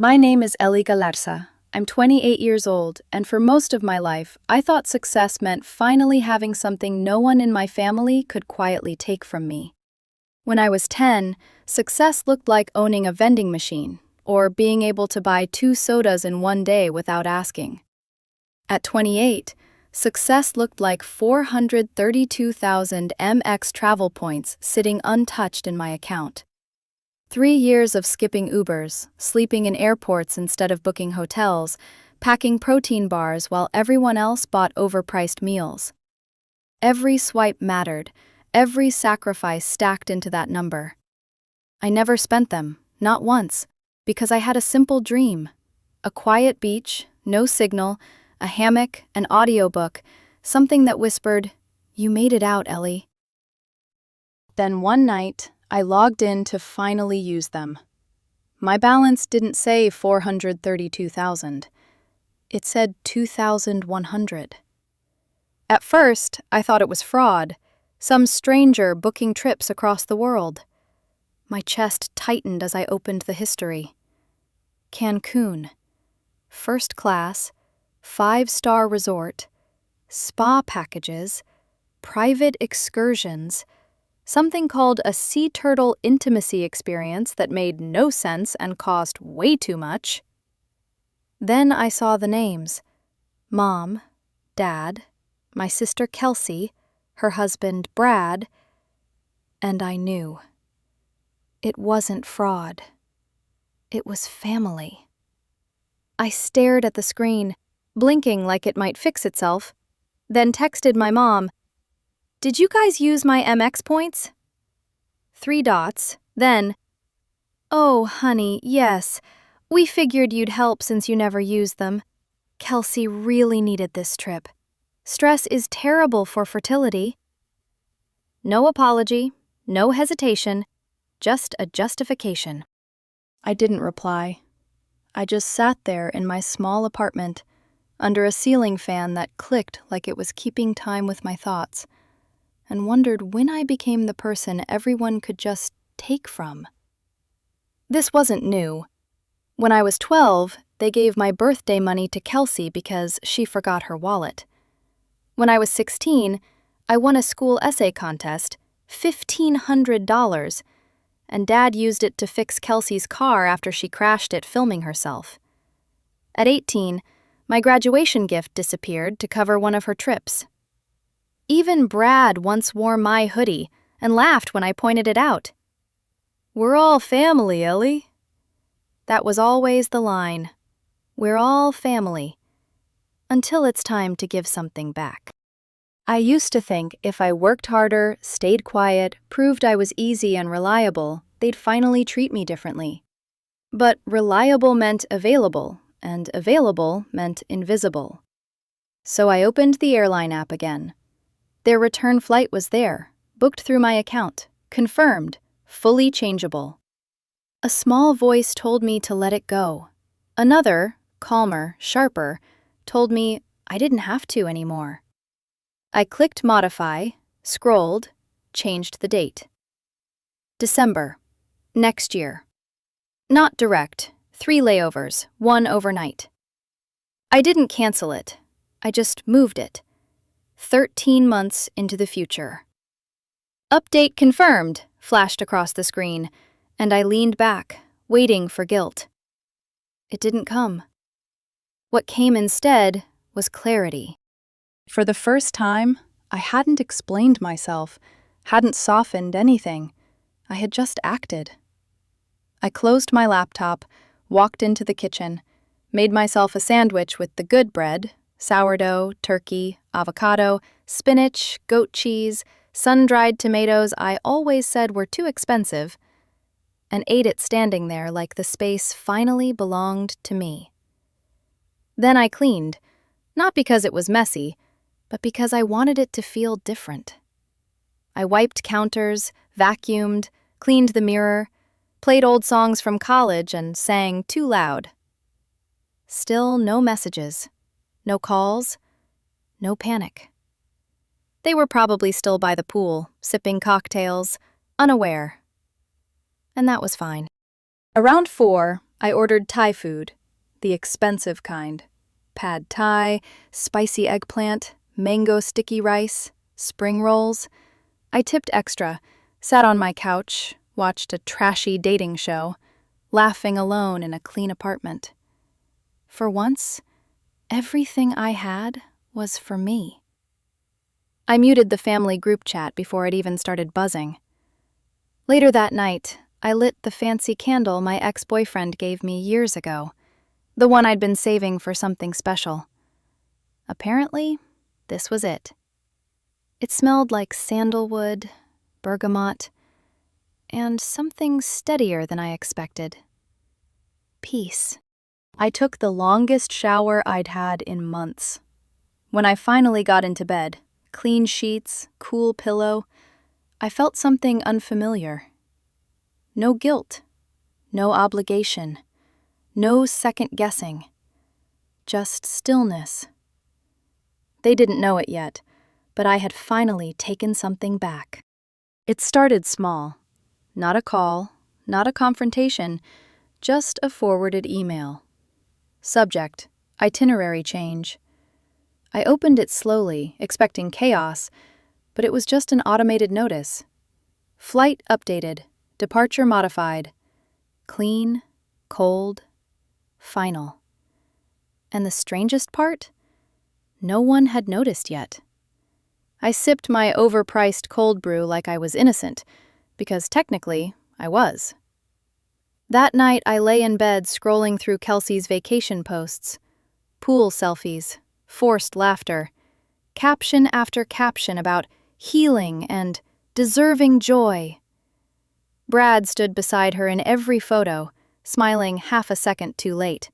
My name is Ellie Galarza. I'm 28 years old, and for most of my life, I thought success meant finally having something no one in my family could quietly take from me. When I was 10, success looked like owning a vending machine, or being able to buy 2 sodas in one day without asking. At 28, success looked like 432,000 MX travel points sitting untouched in my account. 3 years of skipping Ubers, sleeping in airports instead of booking hotels, packing protein bars while everyone else bought overpriced meals. Every swipe mattered, every sacrifice stacked into that number. I never spent them, not once, because I had a simple dream. A quiet beach, no signal, a hammock, an audiobook, something that whispered, "You made it out, Ellie." Then one night, I logged in to finally use them. My balance didn't say 432,000. It said 2,100. At first, I thought it was fraud, some stranger booking trips across the world. My chest tightened as I opened the history. Cancun. First class, 5-star resort, spa packages, private excursions, something called a sea turtle intimacy experience that made no sense and cost way too much. Then I saw the names: Mom, Dad, my sister Kelsey, her husband Brad, and I knew. It wasn't fraud. It was family. I stared at the screen, blinking like it might fix itself, then texted my mom, "Did you guys use my MX points?" 3 dots, then, "Oh, honey, yes. We figured you'd help since you never used them. Kelsey really needed this trip. Stress is terrible for fertility." No apology, no hesitation, just a justification. I didn't reply. I just sat there in my small apartment, under a ceiling fan that clicked like it was keeping time with my thoughts, and wondered when I became the person everyone could just take from. This wasn't new. When I was 12, they gave my birthday money to Kelsey because she forgot her wallet. When I was 16, I won a school essay contest, $1,500, and Dad used it to fix Kelsey's car after she crashed it filming herself. At 18, my graduation gift disappeared to cover one of her trips. Even Brad once wore my hoodie and laughed when I pointed it out. "We're all family, Ellie." That was always the line. We're all family. Until it's time to give something back. I used to think if I worked harder, stayed quiet, proved I was easy and reliable, they'd finally treat me differently. But reliable meant available, and available meant invisible. So I opened the airline app again. Their return flight was there, booked through my account, confirmed, fully changeable. A small voice told me to let it go. Another, calmer, sharper, told me I didn't have to anymore. I clicked modify, scrolled, changed the date. December. Next year. Not direct. 3 layovers, 1 overnight. I didn't cancel it. I just moved it. 13 months into the future. "Update confirmed," flashed across the screen, and I leaned back, waiting for guilt. It didn't come. What came instead was clarity. For the first time, I hadn't explained myself, hadn't softened anything. I had just acted. I closed my laptop, walked into the kitchen, made myself a sandwich with the good bread, sourdough, turkey, avocado, spinach, goat cheese, sun-dried tomatoes I always said were too expensive, and ate it standing there like the space finally belonged to me. Then I cleaned, not because it was messy, but because I wanted it to feel different. I wiped counters, vacuumed, cleaned the mirror, played old songs from college and sang too loud. Still no messages, no calls, no panic. They were probably still by the pool, sipping cocktails, unaware. And that was fine. Around 4, I ordered Thai food, the expensive kind. Pad Thai, spicy eggplant, mango sticky rice, spring rolls. I tipped extra, sat on my couch, watched a trashy dating show, laughing alone in a clean apartment. For once, everything I had was for me. I muted the family group chat before it even started buzzing. Later that night, I lit the fancy candle my ex-boyfriend gave me years ago, the one I'd been saving for something special. Apparently, this was it. It smelled like sandalwood, bergamot, and something steadier than I expected. Peace. I took the longest shower I'd had in months. When I finally got into bed, clean sheets, cool pillow, I felt something unfamiliar. No guilt, no obligation, no second-guessing, just stillness. They didn't know it yet, but I had finally taken something back. It started small. Not a call, not a confrontation, just a forwarded email. Subject: itinerary change. I opened it slowly, expecting chaos, but it was just an automated notice. Flight updated, departure modified. Clean, cold, final. And the strangest part? No one had noticed yet. I sipped my overpriced cold brew like I was innocent, because technically, I was. That night, I lay in bed scrolling through Kelsey's vacation posts. Pool selfies, forced laughter, caption after caption about healing and deserving joy. Brad stood beside her in every photo, smiling half a second too late.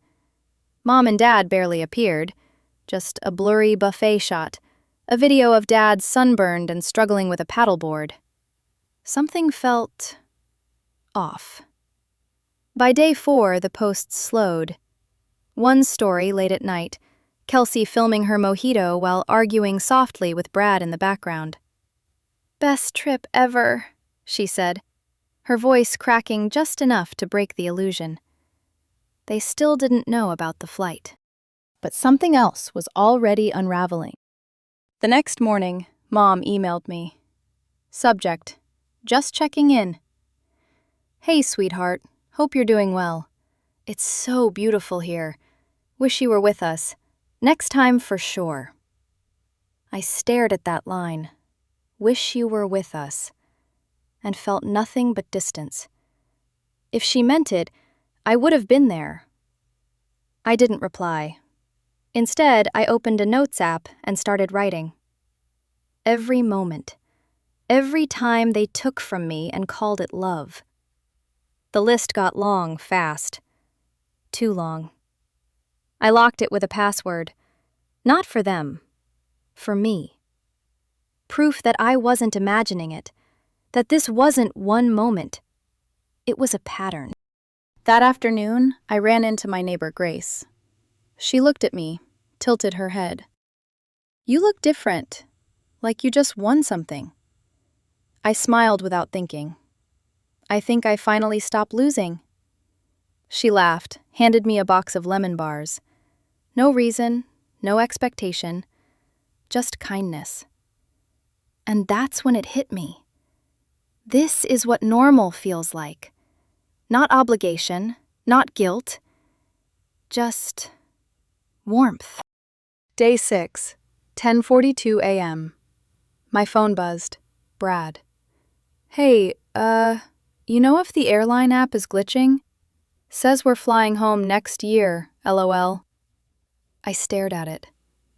Mom and Dad barely appeared, just a blurry buffet shot, a video of Dad sunburned and struggling with a paddleboard. Something felt off. By day 4, the posts slowed. One story late at night, Kelsey filming her mojito while arguing softly with Brad in the background. "Best trip ever," she said, her voice cracking just enough to break the illusion. They still didn't know about the flight. But something else was already unraveling. The next morning, Mom emailed me. Subject: just checking in. "Hey, sweetheart. Hope you're doing well. It's so beautiful here. Wish you were with us. Next time for sure." I stared at that line, "Wish you were with us," and felt nothing but distance. If she meant it, I would have been there. I didn't reply. Instead, I opened a notes app and started writing. Every moment, every time they took from me and called it love. The list got long fast. Too long. I locked it with a password. Not for them. For me. Proof that I wasn't imagining it. That this wasn't one moment. It was a pattern. That afternoon, I ran into my neighbor Grace. She looked at me, tilted her head. "You look different. Like you just won something." I smiled without thinking. "I think I finally stopped losing." She laughed, handed me a box of lemon bars. No reason, no expectation, just kindness. And that's when it hit me. This is what normal feels like. Not obligation, not guilt, just warmth. Day 6, 10:42 a.m. My phone buzzed. Brad. "Hey, you know if the airline app is glitching? Says we're flying home next year, LOL." I stared at it.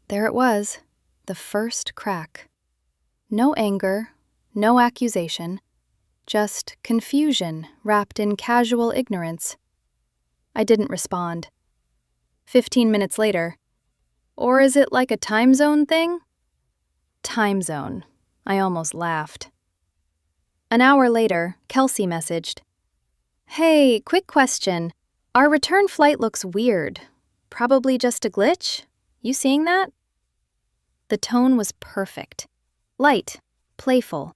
There it was, the first crack. No anger, no accusation, just confusion wrapped in casual ignorance. I didn't respond. 15 minutes later. "Or is it like a time zone thing?" Time zone. I almost laughed. An hour later, Kelsey messaged. "Hey, quick question. Our return flight looks weird. Probably just a glitch? You seeing that?" The tone was perfect. Light, playful.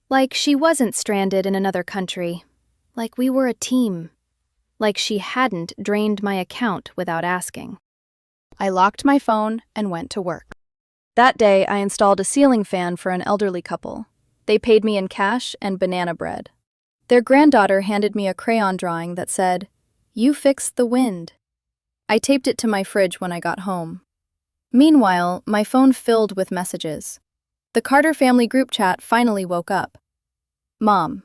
Like she wasn't stranded in another country. Like we were a team. like she hadn't drained my account without asking. I locked my phone and went to work. That day, I installed a ceiling fan for an elderly couple. They paid me in cash and banana bread. Their granddaughter handed me a crayon drawing that said, "You fixed the wind." I taped it to my fridge when I got home. Meanwhile, my phone filled with messages. The Carter family group chat finally woke up. Mom: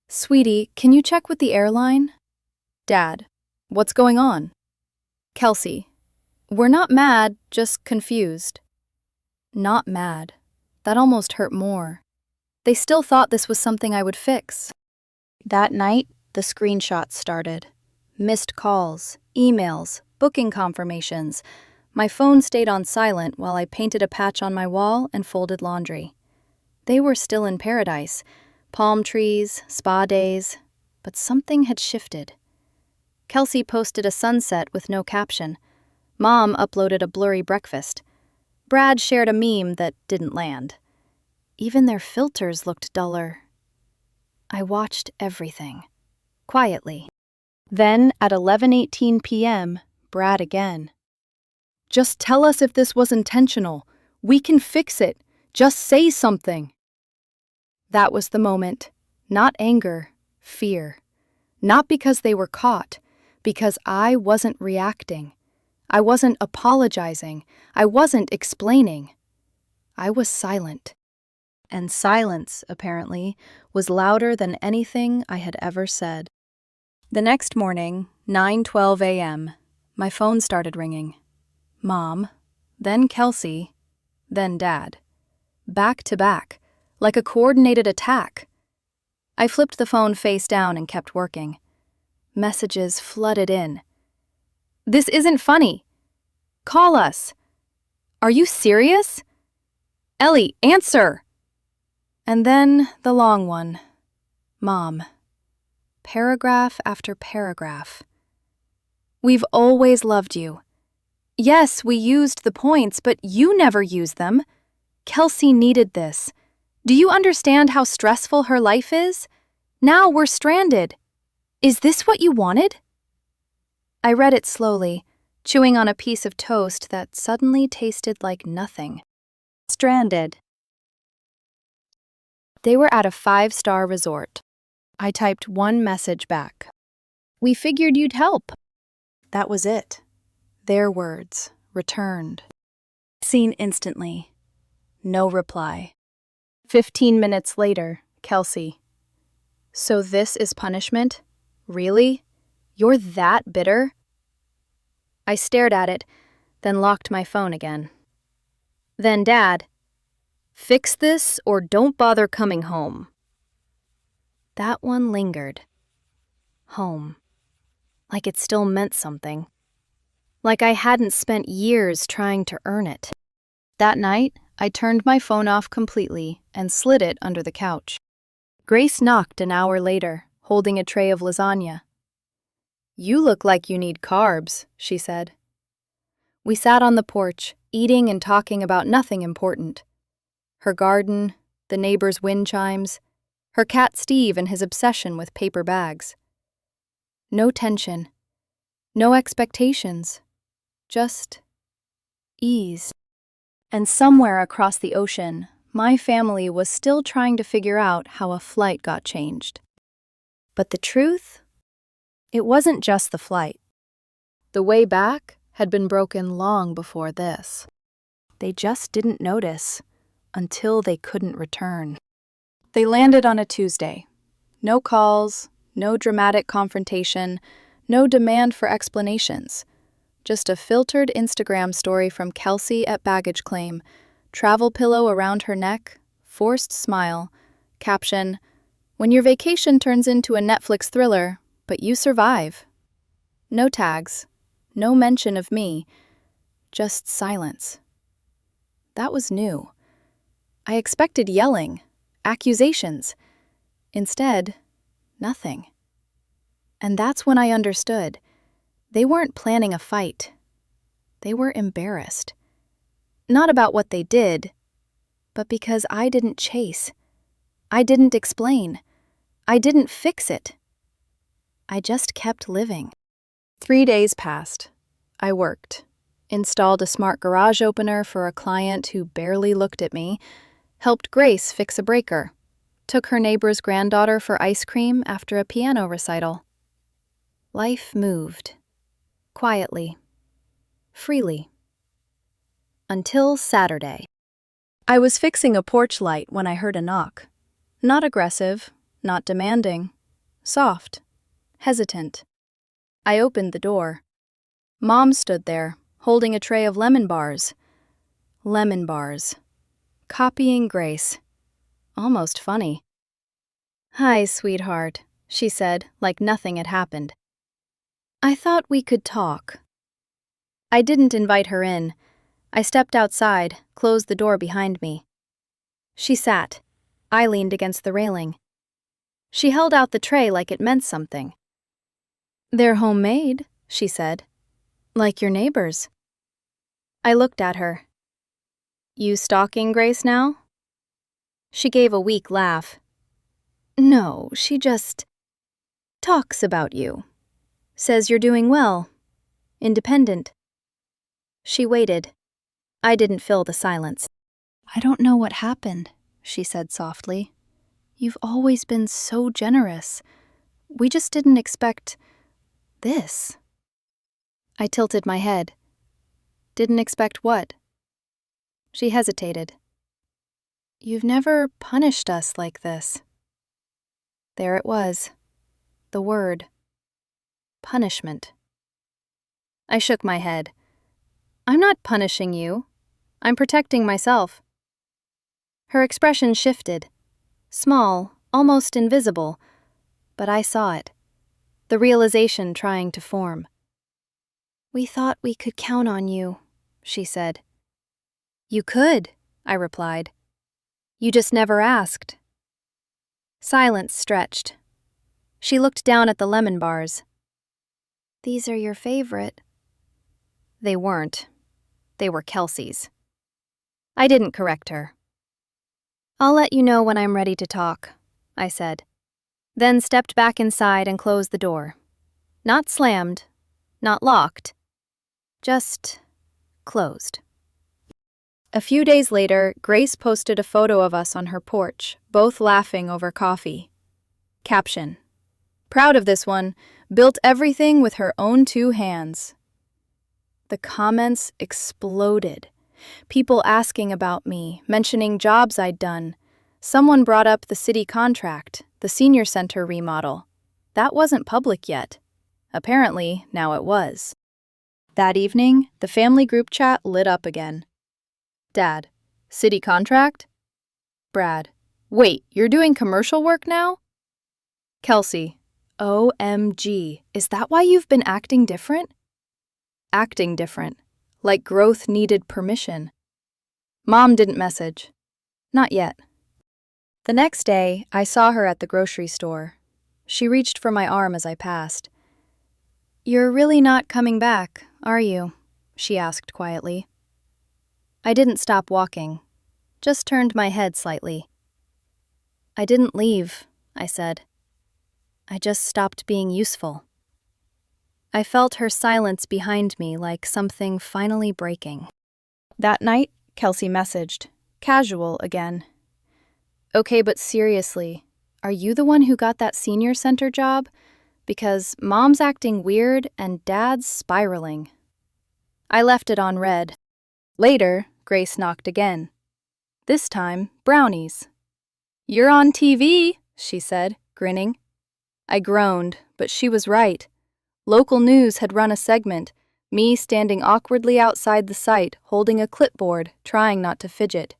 "Sweetie, can you check with the airline?" Dad: "What's going on?" Kelsey: "We're not mad, just confused." Not mad. That almost hurt more. They still thought this was something I would fix. That night, the screenshots started. Missed calls, emails, booking confirmations. My phone stayed on silent while I painted a patch on my wall and folded laundry. They were still in paradise. Palm trees, spa days. But something had shifted. Kelsey posted a sunset with no caption. Mom uploaded a blurry breakfast. Brad shared a meme that didn't land. Even their filters looked duller. I watched everything, quietly. Then, at 11:18 p.m., Brad again. "Just tell us if this was intentional. We can fix it. Just say something." That was the moment. Not anger, fear. Not because they were caught, because I wasn't reacting. I wasn't apologizing. I wasn't explaining. I was silent. And silence, apparently, was louder than anything I had ever said. The next morning, 9:12 a.m., my phone started ringing. Mom, then Kelsey, then Dad. Back to back, like a coordinated attack. I flipped the phone face down and kept working. Messages flooded in. "This isn't funny. Call us. Are you serious? Ellie, answer." And then the long one. Mom. Paragraph after paragraph. "We've always loved you. Yes, we used the points, but you never used them. Kelsey needed this. Do you understand how stressful her life is? Now we're stranded. Is this what you wanted?" I read it slowly, chewing on a piece of toast that suddenly tasted like nothing. Stranded. They were at a 5-star resort. I typed one message back. "We figured you'd help." That was it. Their words, returned. Seen instantly. No reply. 15 minutes later, Kelsey. "So this is punishment? Really? You're that bitter?" I stared at it, then locked my phone again. Then Dad. "Fix this or don't bother coming home." That one lingered. Home. Like it still meant something. Like I hadn't spent years trying to earn it. That night, I turned my phone off completely and slid it under the couch. Grace knocked an hour later, holding a tray of lasagna. "You look like you need carbs," she said. We sat on the porch, eating and talking about nothing important. Her garden, the neighbor's wind chimes, her cat Steve and his obsession with paper bags. No tension, no expectations, just ease. And somewhere across the ocean, my family was still trying to figure out how a flight got changed. But the truth? It wasn't just the flight. The way back had been broken long before this. They just didn't notice until they couldn't return. They landed on a Tuesday. No calls, no dramatic confrontation, no demand for explanations. Just a filtered Instagram story from Kelsey at baggage claim, travel pillow around her neck, forced smile, caption, "When your vacation turns into a Netflix thriller, but you survive." No tags, no mention of me, just silence. That was new. I expected yelling, accusations. Instead, nothing. And that's when I understood. They weren't planning a fight. They were embarrassed. Not about what they did, but because I didn't chase. I didn't explain. I didn't fix it. I just kept living. 3 days passed. I worked. Installed a smart garage opener for a client who barely looked at me, helped Grace fix a breaker, took her neighbor's granddaughter for ice cream after a piano recital. Life moved. Quietly. Freely. Until Saturday. I was fixing a porch light when I heard a knock. Not aggressive, not demanding. Soft. Hesitant. I opened the door. Mom stood there, holding a tray of lemon bars. Lemon bars. Copying Grace. Almost funny. "Hi, sweetheart," she said, like nothing had happened. "I thought we could talk." I didn't invite her in. I stepped outside, closed the door behind me. She sat. I leaned against the railing. She held out the tray like it meant something. "They're homemade," she said. "Like your neighbors." I looked at her. "You stalking Grace now?" She gave a weak laugh. "No, she just talks about you. Says you're doing well. Independent." She waited. I didn't fill the silence. "I don't know what happened," she said softly. "You've always been so generous. We just didn't expect this." I tilted my head. "Didn't expect what?" She hesitated. "You've never punished us like this." There it was. The word. Punishment. I shook my head. "I'm not punishing you. I'm protecting myself." Her expression shifted. Small, almost invisible, but I saw it. The realization trying to form. "We thought we could count on you," she said. "You could," I replied. "You just never asked." Silence stretched. She looked down at the lemon bars. "These are your favorite." They weren't. They were Kelsey's. I didn't correct her. "I'll let you know when I'm ready to talk," I said, then stepped back inside and closed the door. Not slammed, not locked, just closed. A few days later, Grace posted a photo of us on her porch, both laughing over coffee. Caption: "Proud of this one, built everything with her own 2 hands." The comments exploded. People asking about me, mentioning jobs I'd done. Someone brought up the city contract, the senior center remodel. That wasn't public yet. Apparently, now it was. That evening, the family group chat lit up again. Dad: "City contract?" Brad: "Wait, you're doing commercial work now?" Kelsey: "OMG, is that why you've been acting different?" Acting different. Like growth needed permission. Mom didn't message. Not yet. The next day, I saw her at the grocery store. She reached for my arm as I passed. "You're really not coming back, are you?" she asked quietly. I didn't stop walking, just turned my head slightly. "I didn't leave," I said. "I just stopped being useful." I felt her silence behind me like something finally breaking. That night, Kelsey messaged, casual again. "Okay, but seriously, are you the one who got that senior center job? Because Mom's acting weird and Dad's spiraling." I left it on red. Later, Grace knocked again. This time, brownies. "You're on TV," she said, grinning. I groaned, but she was right. Local news had run a segment, me standing awkwardly outside the site, holding a clipboard, trying not to fidget.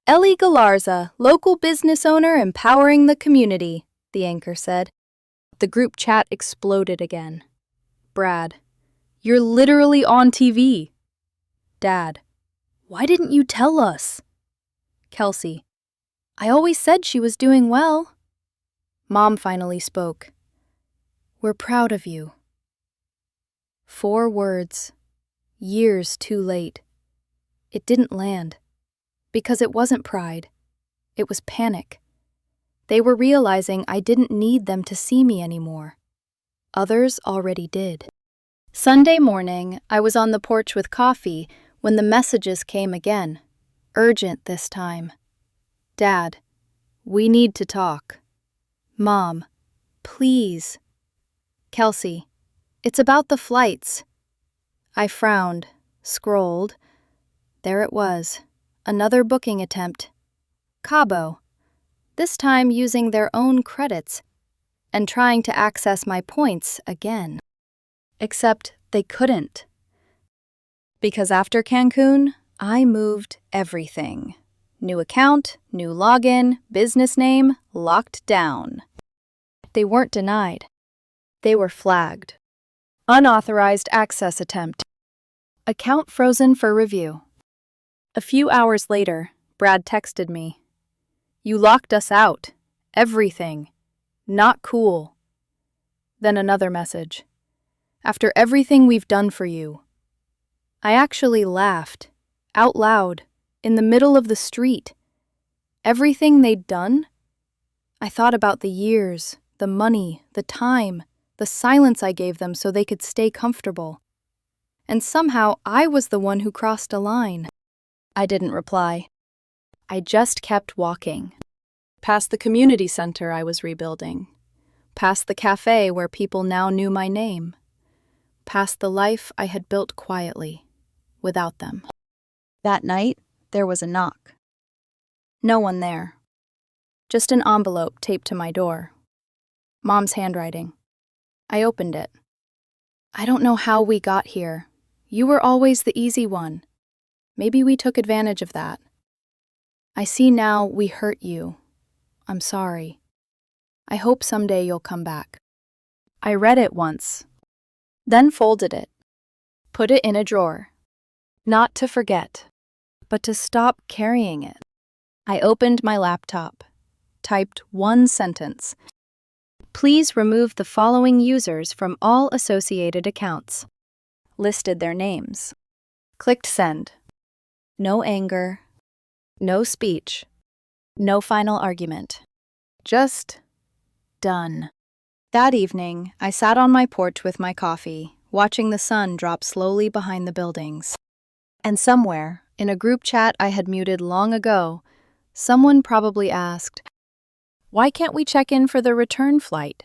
"Ellie Galarza, local business owner empowering the community," the anchor said. The group chat exploded again. Brad: "You're literally on TV." Dad: "Why didn't you tell us?" Kelsey: "I always said she was doing well." Mom finally spoke. "We're proud of you." 4 words. Years too late. It didn't land. Because it wasn't pride. It was panic. They were realizing I didn't need them to see me anymore. Others already did. Sunday morning, I was on the porch with coffee when the messages came again. Urgent this time. Dad, we need to talk. Mom, please. Kelsey, it's about the flights. I frowned, scrolled. There it was, another booking attempt. Cabo, this time using their own credits and trying to access my points again. Except they couldn't. Because after Cancun, I moved everything. New account, new login, business name, locked down. They weren't denied. They were flagged. Unauthorized access attempt. Account frozen for review. A few hours later, Brad texted me. You locked us out. Everything. Not cool. Then another message. After everything we've done for you. I actually laughed, out loud, in the middle of the street. Everything they'd done? I thought about the years, the money, the time, the silence I gave them so they could stay comfortable. And somehow I was the one who crossed a line. I didn't reply. I just kept walking. Past the community center I was rebuilding. Past the cafe where people now knew my name. Past the life I had built quietly, without them. That night, there was a knock. No one there. Just an envelope taped to my door. Mom's handwriting. I opened it. I don't know how we got here. You were always the easy one. Maybe we took advantage of that. I see now we hurt you. I'm sorry. I hope someday you'll come back. I read it once. Then folded it, put it in a drawer. Not to forget, but to stop carrying it. I opened my laptop, typed one sentence. Please remove the following users from all associated accounts. Listed their names. Clicked send. No anger, no speech, no final argument. Just done. That evening, I sat on my porch with my coffee, watching the sun drop slowly behind the buildings. And somewhere, in a group chat I had muted long ago, someone probably asked, "Why can't we check in for the return flight?"